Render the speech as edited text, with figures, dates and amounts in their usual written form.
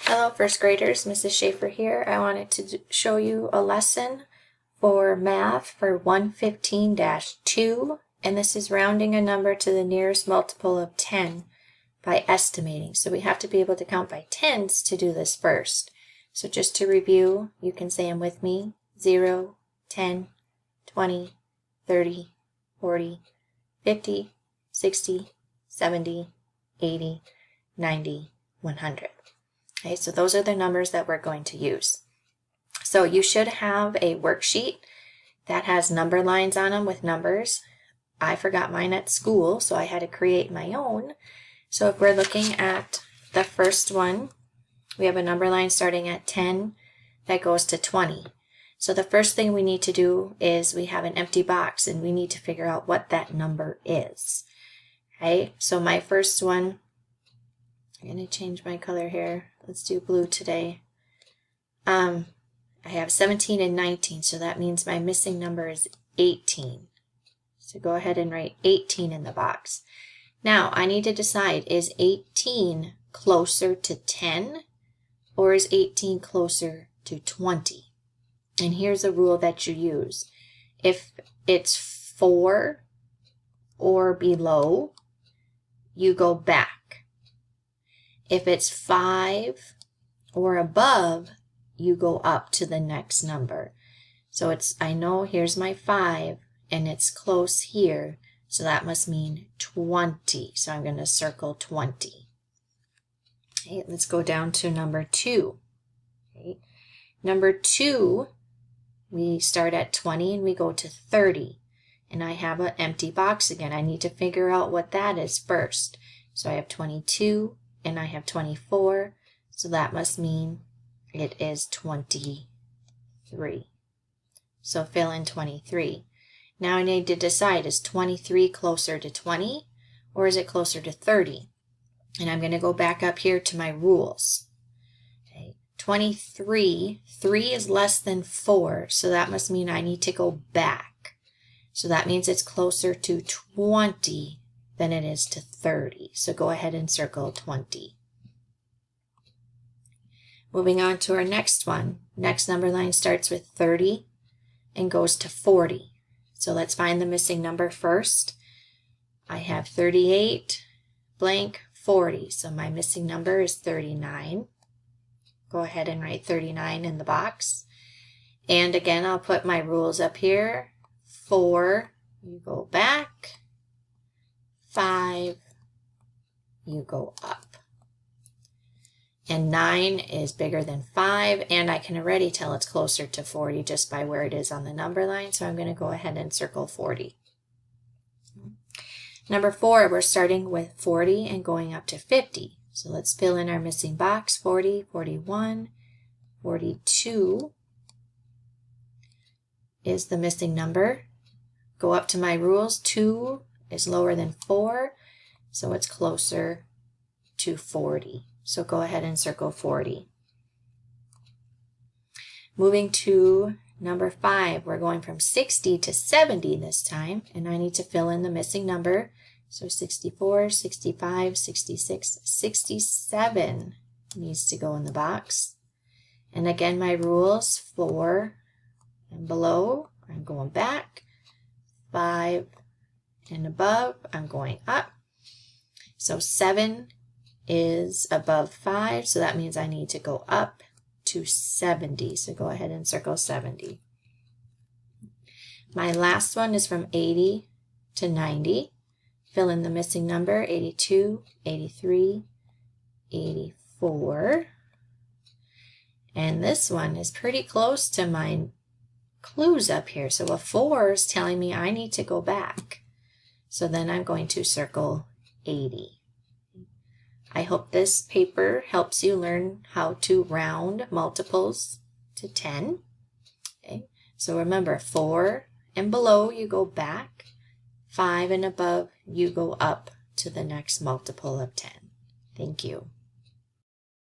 Hello first graders, Mrs. Schaefer here. I wanted to show you a lesson for math for 115-2, and this is rounding a number to the nearest multiple of 10 by estimating. So we have to be able to count by tens to do this first. So just to review, you can say them with me: 0, 10, 20, 30, 40, 50, 60, 70, 80, 90, 100. Okay, so those are the numbers that we're going to use. So you should have a worksheet that has number lines on them with numbers. I forgot mine at school, so I had to create my own. So if we're looking at the first one, we have a number line starting at 10 that goes to 20. So the first thing we need to do is we have an empty box and we need to figure out what that number is. Okay, so my first one, I'm going to change my color here. Let's do blue today. I have 17 and 19, so that means my missing number is 18. So go ahead and write 18 in the box. Now, I need to decide, is 18 closer to 10 or is 18 closer to 20? And here's a rule that you use. If it's 4 or below, you go back. If it's 5 or above, you go up to the next number. So I know here's my 5 and it's close here, so that must mean 20. So I'm going to circle 20. Okay, let's go down to number 2. Okay. Number 2, we start at 20 and we go to 30. And I have an empty box again. I need to figure out what that is first. So I have 22 and I have 24. So that must mean it is 23. So fill in 23. Now I need to decide, is 23 closer to 20 or is it closer to 30? And I'm going to go back up here to my rules. Okay. 23, 3 is less than 4, so that must mean I need to go back. So that means it's closer to 20 than it is to 30. So go ahead and circle 20. Moving on to our next one. Next number line starts with 30 and goes to 40. So let's find the missing number first. I have 38 blank 40. So my missing number is 39. Go ahead and write 39 in the box. And again, I'll put my rules up here. 4, you go back. 5, you go up. And 9 is bigger than 5, and I can already tell it's closer to 40 just by where it is on the number line, so I'm going to go ahead and circle 40. Number 4, we're starting with 40 and going up to 50. So let's fill in our missing box. 40, 41, 42 is the missing number. Go up to my rules. 2 is lower than 4, so it's closer to 40. So go ahead and circle 40. Moving to number 5, we're going from 60 to 70 this time, and I need to fill in the missing number. So 64, 65, 66, 67 needs to go in the box. And again, my rules, 4 and below, I'm going back. 5 and above, I'm going up. So 7 is above 5, so that means I need to go up to 70. So go ahead and circle 70. My last one is from 80 to 90. Fill in the missing number, 82, 83, 84. And this one is pretty close to my clues up here. So a 4 is telling me I need to go back. So then I'm going to circle 80. I hope this paper helps you learn how to round multiples to 10. Okay. So remember, 4 and below you go back. 5 and above you go up to the next multiple of 10. Thank you.